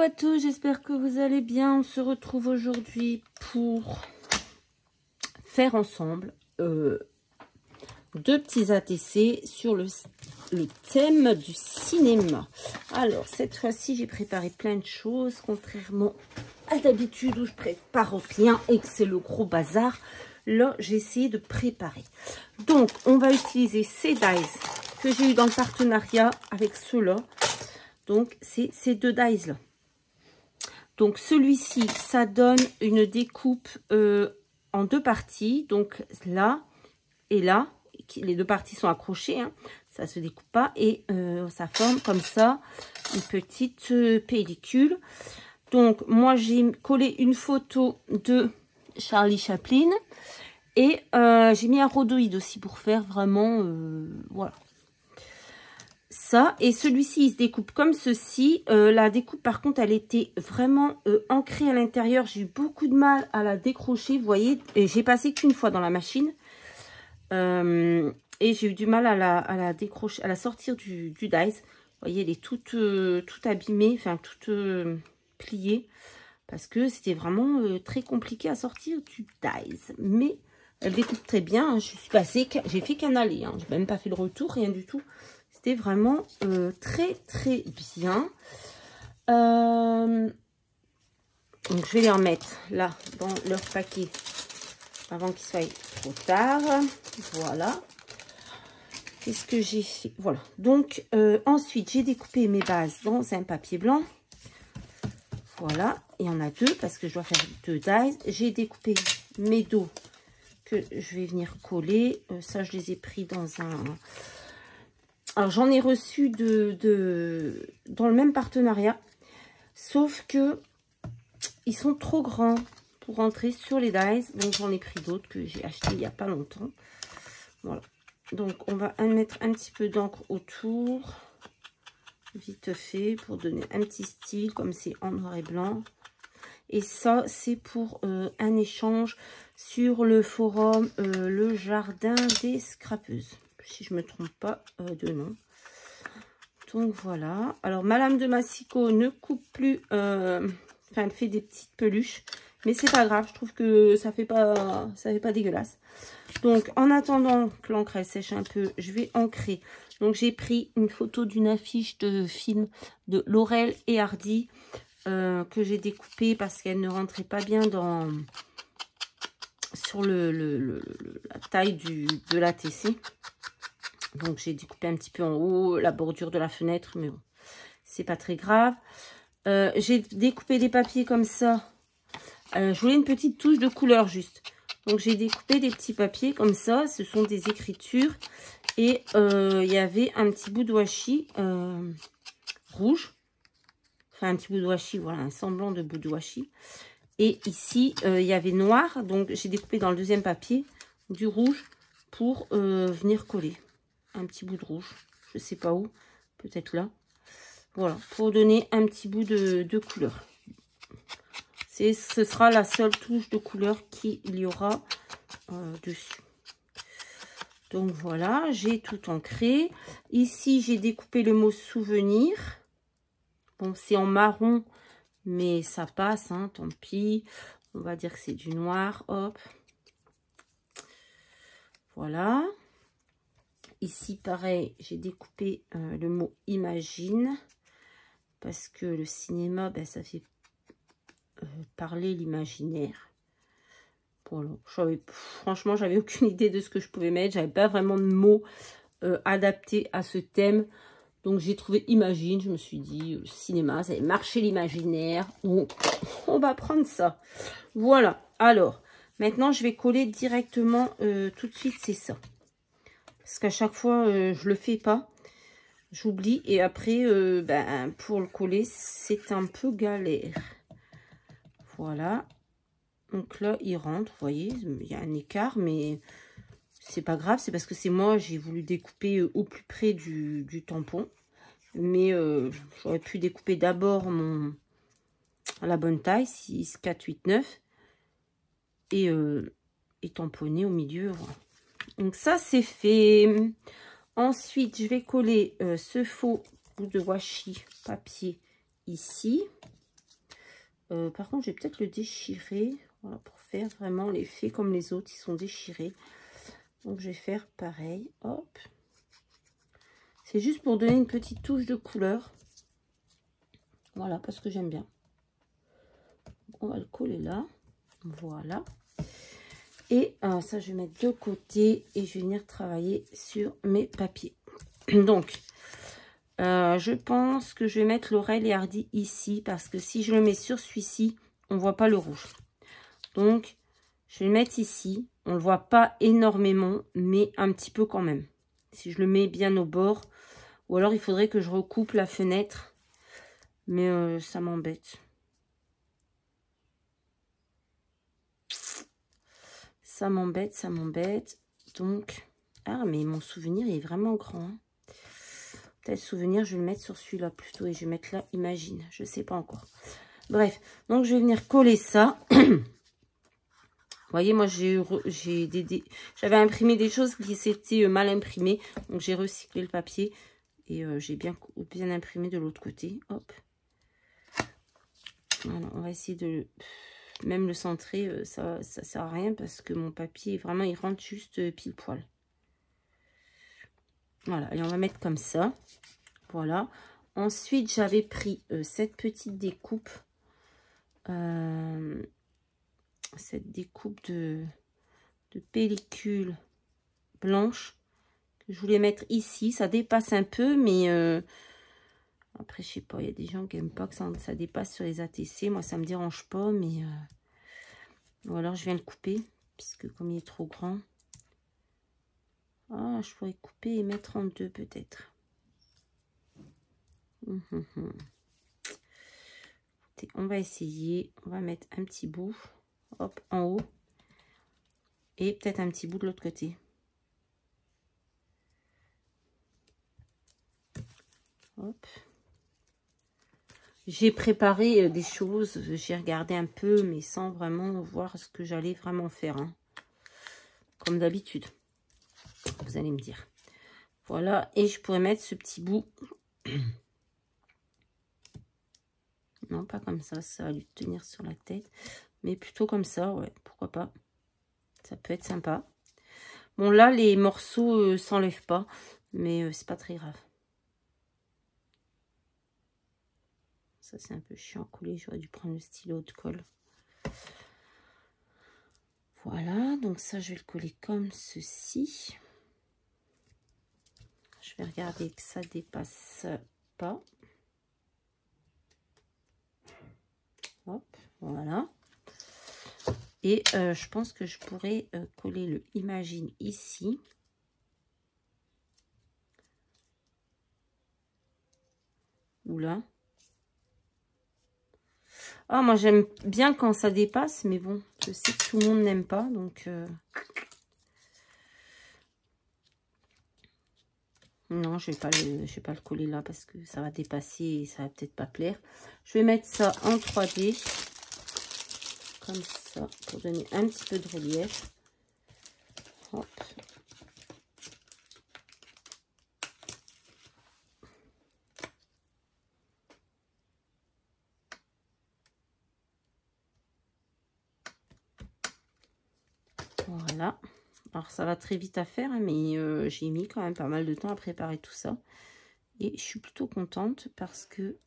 à tous, j'espère que vous allez bien. On se retrouve aujourd'hui pour faire ensemble deux petits ATC sur le thème du cinéma. Alors, cette fois-ci, j'ai préparé plein de choses, contrairement à d'habitude où je prépare rien et que c'est le gros bazar. Là, j'ai essayé de préparer. Donc, on va utiliser ces dies que j'ai eu dans le partenariat avec ceux-là. Donc, c'est ces deux dies là. Donc, celui-ci, ça donne une découpe en deux parties. Donc, là et là. Les deux parties sont accrochées. Hein. Ça se découpe pas. Et ça forme comme ça une petite pellicule. Donc, moi, j'ai collé une photo de Charlie Chaplin. Et j'ai mis un rhodoïde aussi pour faire vraiment... voilà. Ça, et celui-ci il se découpe comme ceci. La découpe par contre elle était vraiment ancrée à l'intérieur, j'ai eu beaucoup de mal à la décrocher, vous voyez, et j'ai passé qu'une fois dans la machine et j'ai eu du mal à la décrocher, à la sortir du dies. Vous voyez, elle est toute abîmée, enfin toute pliée, parce que c'était vraiment très compliqué à sortir du dies, mais elle découpe très bien. Hein. Je suis passée, j'ai fait qu'un aller, hein. J'ai même pas fait le retour, rien du tout. C'était vraiment très très bien. Donc je vais les remettre là dans leur paquet avant qu'il soit trop tard. Voilà. Qu'est-ce que j'ai fait? Voilà. Donc ensuite j'ai découpé mes bases dans un papier blanc. Voilà. Il y en a deux parce que je dois faire deux dies. J'ai découpé mes dos que je vais venir coller. Ça je les ai pris dans un... Alors, j'en ai reçu dans le même partenariat, sauf que ils sont trop grands pour rentrer sur les dies. Donc, j'en ai pris d'autres que j'ai acheté il n'y a pas longtemps. Voilà. Donc, on va mettre un petit peu d'encre autour, vite fait, pour donner un petit style, comme c'est en noir et blanc. Et ça, c'est pour un échange sur le forum Le Jardin des Scrapeuses. Si je me trompe pas de nom. Donc voilà. Alors Madame de Massico ne coupe plus, enfin elle fait des petites peluches, mais c'est pas grave. Je trouve que ça fait pas dégueulasse. Donc en attendant que l'encre elle sèche un peu, je vais ancrer. Donc j'ai pris une photo d'une affiche de film de Laurel et Hardy que j'ai découpée parce qu'elle ne rentrait pas bien sur la taille de l'ATC. Donc, j'ai découpé un petit peu en haut la bordure de la fenêtre, mais bon, c'est pas très grave. J'ai découpé des papiers comme ça. Je voulais une petite touche de couleur juste. Donc, j'ai découpé des petits papiers comme ça. Ce sont des écritures. Et il y avait un petit bout de washi rouge. Enfin, un petit bout de washi, voilà, un semblant de bout de washi. Et ici, il y avait noir. Donc, j'ai découpé dans le deuxième papier du rouge pour venir coller. Un petit bout de rouge, je sais pas où, peut-être là. Voilà, pour donner un petit bout de couleur. Ce sera la seule touche de couleur qu'il y aura dessus. Donc voilà, j'ai tout ancré. Ici, j'ai découpé le mot souvenir. Bon, c'est en marron, mais ça passe, hein, tant pis. On va dire que c'est du noir, hop. Voilà. Ici, pareil, j'ai découpé le mot imagine parce que le cinéma, ben, ça fait parler l'imaginaire. Voilà. Franchement, j'avais aucune idée de ce que je pouvais mettre. J'avais pas vraiment de mots adaptés à ce thème. Donc, j'ai trouvé imagine. Je me suis dit, le cinéma, ça avait marché l'imaginaire. Donc, on va prendre ça. Voilà. Alors, maintenant, je vais coller directement tout de suite, c'est ça. Parce qu'à chaque fois, je le fais pas. J'oublie. Et après, ben, pour le coller, c'est un peu galère. Voilà. Donc là, il rentre. Vous voyez, il y a un écart. Mais c'est pas grave. C'est parce que c'est moi, j'ai voulu découper au plus près du tampon. Mais j'aurais pu découper d'abord la bonne taille. 6, 4, 8, 9. Et tamponner au milieu. Voilà. Donc ça, c'est fait. Ensuite, je vais coller ce faux bout de washi papier ici. Par contre, je vais peut-être le déchirer. Voilà, pour faire vraiment l'effet comme les autres, ils sont déchirés. Donc, je vais faire pareil. Hop. C'est juste pour donner une petite touche de couleur. Voilà, parce que j'aime bien. On va le coller là. Voilà. Et ça, je vais mettre de côté et je vais venir travailler sur mes papiers. Donc, je pense que je vais mettre Laurel et Hardy ici parce que si je le mets sur celui-ci, on ne voit pas le rouge. Donc, je vais le mettre ici. On ne le voit pas énormément, mais un petit peu quand même. Si je le mets bien au bord. Ou alors, il faudrait que je recoupe la fenêtre. Mais ça m'embête. Ça m'embête, ça m'embête. Donc, ah, mais mon souvenir est vraiment grand. Hein. Peut-être souvenir, je vais le mettre sur celui-là plutôt. Et je vais mettre là, imagine. Je ne sais pas encore. Bref, donc je vais venir coller ça. Vous voyez, moi, j'avais imprimé des choses qui s'étaient mal imprimées. Donc, j'ai recyclé le papier. Et j'ai bien imprimé de l'autre côté. Hop. Voilà, on va essayer de... Même le centrer, ça sert à rien parce que mon papier, vraiment, il rentre juste pile poil. Voilà, et on va mettre comme ça. Voilà. Ensuite, j'avais pris cette petite découpe. Cette découpe de pellicule blanche. Que je voulais mettre ici. Ça dépasse un peu, mais... après, je sais pas, il y a des gens qui n'aiment pas que ça dépasse sur les ATC. Moi, ça me dérange pas, mais... Ou alors, je viens le couper, puisque comme il est trop grand... Ah, je pourrais couper et mettre en deux, peut-être. On va essayer. On va mettre un petit bout. Hop, en haut. Et peut-être un petit bout de l'autre côté. Hop. J'ai préparé des choses. J'ai regardé un peu, mais sans vraiment voir ce que j'allais vraiment faire. Hein. Comme d'habitude. Vous allez me dire. Voilà. Et je pourrais mettre ce petit bout. Non, pas comme ça. Ça va lui tenir sur la tête. Mais plutôt comme ça, ouais. Pourquoi pas. Ça peut être sympa. Bon, là, les morceaux s'enlèvent pas. Mais c'est pas très grave. Ça, c'est un peu chiant à coller. J'aurais dû prendre le stylo de colle. Voilà. Donc, ça, je vais le coller comme ceci. Je vais regarder que ça dépasse pas. Hop, voilà. Et je pense que je pourrais coller le Imagine ici. Ou là. Ah, moi j'aime bien quand ça dépasse, mais bon, je sais que tout le monde n'aime pas, donc... Non, je vais pas le coller là parce que ça va dépasser et ça va peut-être pas plaire. Je vais mettre ça en 3D. Comme ça, pour donner un petit peu de relief. Hop. Voilà. Alors, ça va très vite à faire, hein, mais j'ai mis quand même pas mal de temps à préparer tout ça. Et je suis plutôt contente parce que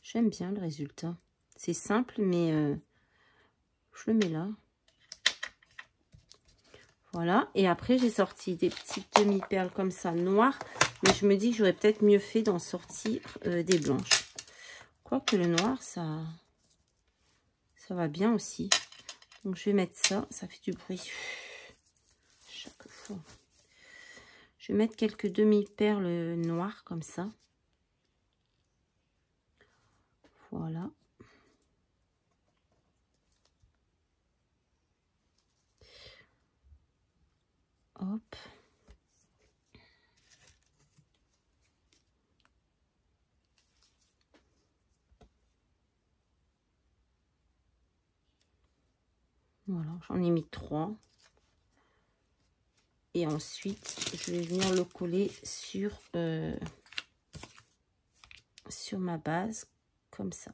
j'aime bien le résultat. C'est simple, mais je le mets là. Voilà. Et après, j'ai sorti des petites demi-perles comme ça, noires. Mais je me dis que j'aurais peut-être mieux fait d'en sortir des blanches. Quoique le noir, ça va bien aussi. Donc, je vais mettre ça. Ça fait du bruit chaque fois. Je vais mettre quelques demi-perles noires comme ça. Voilà. Hop. Voilà, j'en ai mis 3. Et ensuite, je vais venir le coller sur sur ma base, comme ça.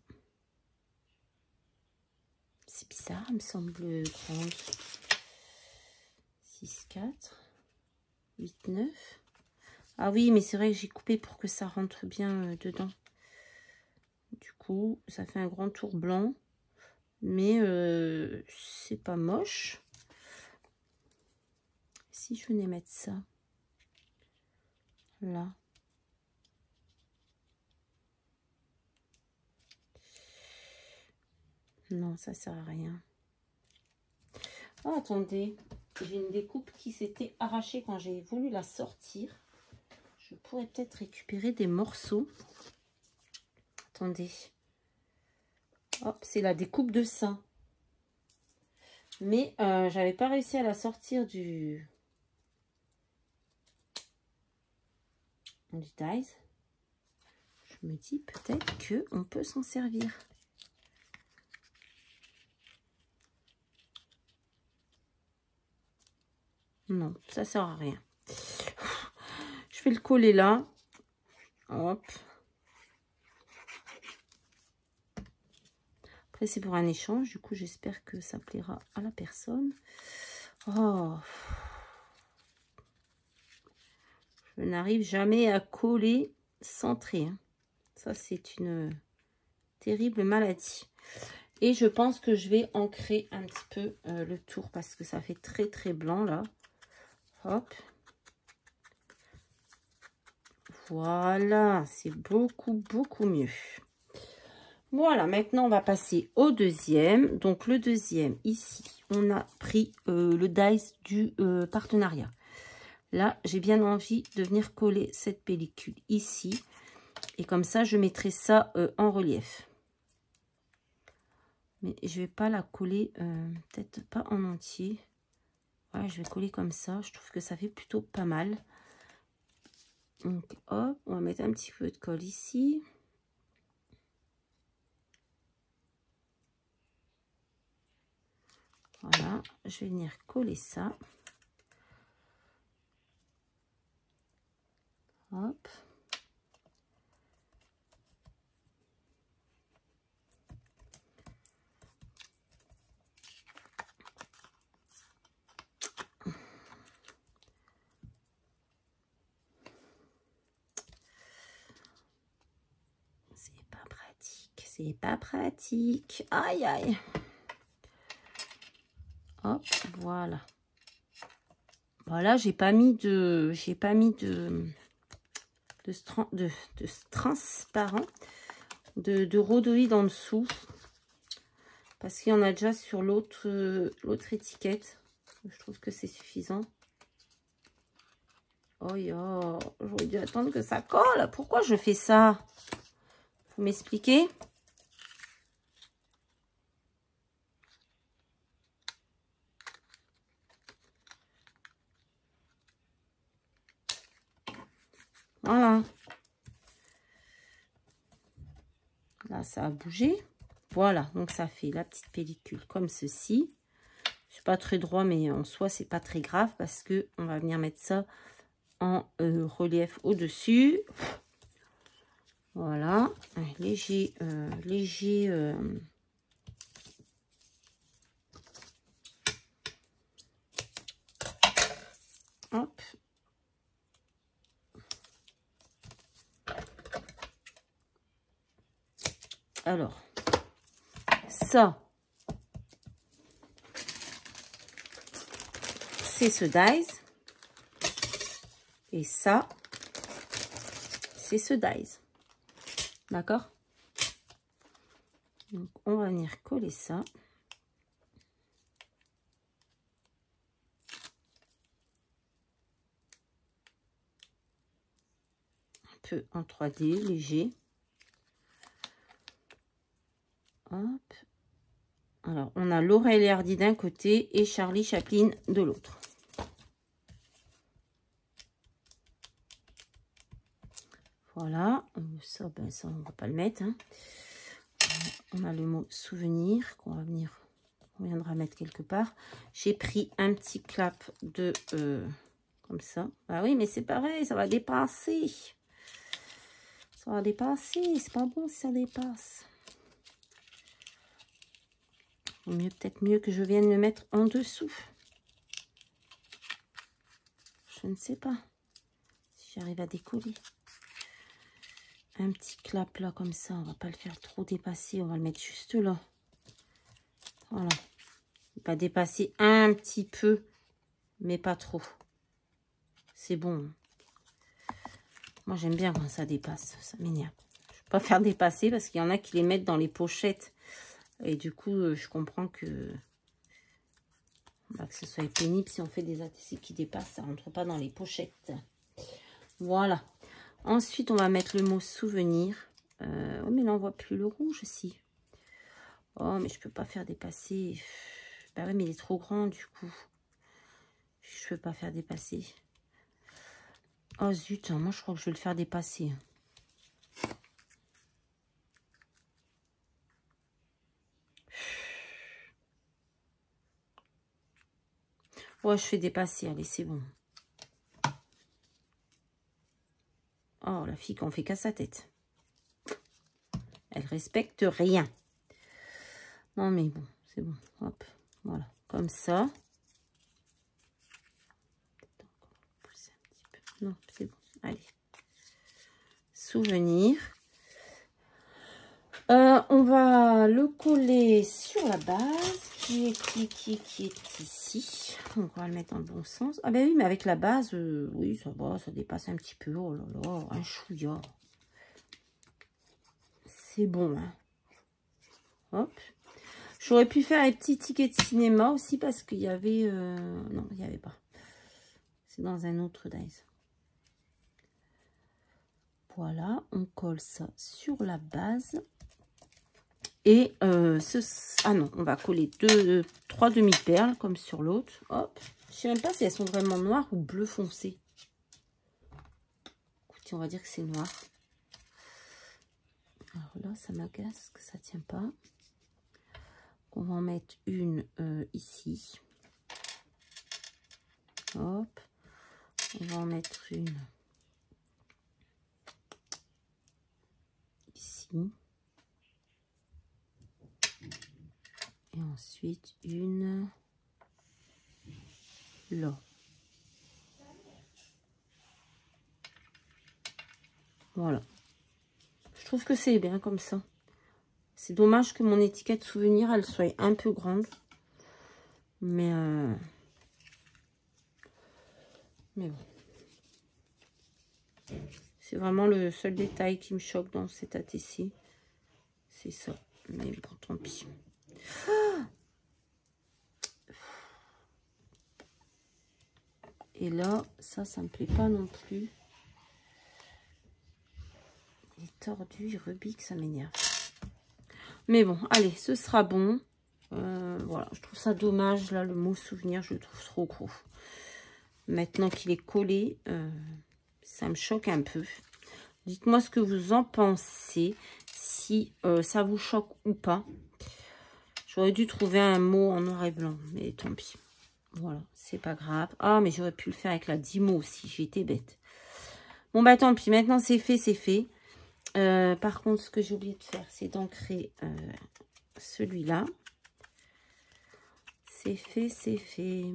C'est bizarre, il me semble grande. 6, 4, 8, 9. Ah oui, mais c'est vrai que j'ai coupé pour que ça rentre bien dedans. Du coup, ça fait un grand tour blanc. Mais c'est pas moche. Si je venais mettre ça là. Non, ça sert à rien. Oh, attendez. J'ai une découpe qui s'était arrachée quand j'ai voulu la sortir. Je pourrais peut-être récupérer des morceaux. Attendez. Hop, c'est la découpe de ça. Mais j'avais pas réussi à la sortir du dies. Je me dis peut-être que on peut s'en servir. Non, ça sert à rien. Je vais le coller là. Hop. Après, c'est pour un échange. Du coup, j'espère que ça plaira à la personne. Oh. Je n'arrive jamais à coller centré. Hein. Ça, c'est une terrible maladie. Et je pense que je vais ancrer un petit peu le tour parce que ça fait très, très blanc là. Hop. Voilà, c'est beaucoup, beaucoup mieux. Voilà, maintenant on va passer au deuxième. Donc le deuxième, ici, on a pris le dies du partenariat. Là, j'ai bien envie de venir coller cette pellicule ici. Et comme ça, je mettrai ça en relief. Mais je vais pas la coller, peut-être pas en entier. Ouais, je vais coller comme ça. Je trouve que ça fait plutôt pas mal. Donc, hop, on va mettre un petit peu de colle ici. Voilà, je vais venir coller ça. Hop. C'est pas pratique, c'est pas pratique. Aïe, aïe. Hop, voilà. Voilà, j'ai pas mis de transparent, de rhodoïde en dessous. Parce qu'il y en a déjà sur l'autre étiquette. Je trouve que c'est suffisant. Oh, j'aurais dû attendre que ça colle. Pourquoi je fais ça? Vous m'expliquez? Voilà. Là, ça a bougé. Voilà, donc ça fait la petite pellicule comme ceci. C'est pas très droit, mais en soi, c'est pas très grave parce que on va venir mettre ça en relief au-dessus. Voilà, un léger, hop. Alors, ça, c'est ce dies. Et ça, c'est ce dies. D'accord? Donc, on va venir coller ça. Un peu en 3D, léger. Hop. Alors, on a Laurel et Hardy d'un côté et Charlie Chaplin de l'autre. Voilà. Ça, ben, ça, on va pas le mettre. Hein. On a le mot souvenir qu'on va venir, on viendra mettre quelque part. J'ai pris un petit clap de comme ça. Ah oui, mais c'est pareil, ça va dépasser. Ça va dépasser. C'est pas bon si ça dépasse. Peut-être mieux que je vienne le mettre en dessous. Je ne sais pas si j'arrive à décoller. Un petit clap là comme ça. On va pas le faire trop dépasser. On va le mettre juste là. Voilà. Il va dépasser un petit peu, mais pas trop. C'est bon. Moi, j'aime bien quand ça dépasse. Ça m'énerve. Je ne vais pas faire dépasser parce qu'il y en a qui les mettent dans les pochettes. Et du coup, je comprends que ce soit pénible si on fait des ATC qui dépassent. Ça ne rentre pas dans les pochettes. Voilà. Ensuite, on va mettre le mot souvenir. Oh, mais là, on ne voit plus le rouge aussi. Oh, mais je ne peux pas faire dépasser. Bah ouais, mais il est trop grand du coup. Je ne peux pas faire dépasser. Oh zut, moi je crois que je vais le faire dépasser. Ouais, je fais dépasser, allez, c'est bon. Oh, la fille qu'on fait qu'à sa tête. Elle respecte rien. Non mais bon, c'est bon. Hop, voilà, comme ça. Non, c'est bon. Allez. Souvenir. On va le coller sur la base qui est ici. Donc on va le mettre dans le bon sens. Ah ben oui, mais avec la base, oui, ça va, ça dépasse un petit peu. Oh là là, un chouïa. C'est bon, hein. Hop. J'aurais pu faire les petits tickets de cinéma aussi parce qu'il y avait... non, il n'y avait pas. C'est dans un autre dies. Voilà, on colle ça sur la base. Et ah non, on va coller 3 demi-perles comme sur l'autre. Hop. Je ne sais même pas si elles sont vraiment noires ou bleu foncé. Écoutez, on va dire que c'est noir. Alors là, ça m'agace que ça ne tient pas. On va en mettre une ici. Hop. On va en mettre une ici. Et ensuite une là. Voilà. Je trouve que c'est bien comme ça. C'est dommage que mon étiquette souvenir, elle soit un peu grande. Mais bon. C'est vraiment le seul détail qui me choque dans cet ATC. C'est ça. Mais bon, tant pis. Et là, ça me plaît pas non plus. Il est tordu, il rebique, ça m'énerve. Mais bon, allez, ce sera bon. Voilà, je trouve ça dommage. Là, le mot souvenir, je le trouve trop gros. Maintenant qu'il est collé, ça me choque un peu. Dites-moi ce que vous en pensez, si ça vous choque ou pas. J'aurais dû trouver un mot en noir et blanc, mais tant pis. Voilà, c'est pas grave. Ah, mais j'aurais pu le faire avec la Dymo aussi, j'étais bête. Bon, bah tant pis, maintenant c'est fait, c'est fait. Par contre, ce que j'ai oublié de faire, c'est d'ancrer celui-là. C'est fait, c'est fait.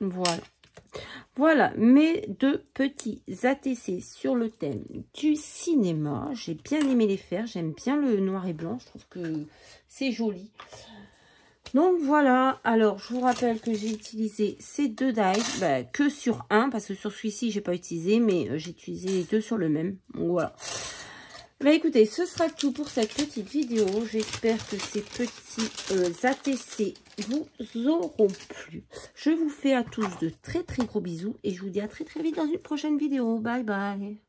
Voilà. Voilà mes 2 petits ATC sur le thème du cinéma. J'ai bien aimé les faire. J'aime bien le noir et blanc. Je trouve que c'est joli. Donc voilà. Alors, je vous rappelle que j'ai utilisé ces 2 dies. Que sur un. Parce que sur celui-ci, j'ai pas utilisé. Mais j'ai utilisé les 2 sur le même. Donc voilà. Écoutez, ce sera tout pour cette petite vidéo. J'espère que ces petits ATC vous auront plu. Je vous fais à tous de très gros bisous et je vous dis à très vite dans une prochaine vidéo. Bye bye.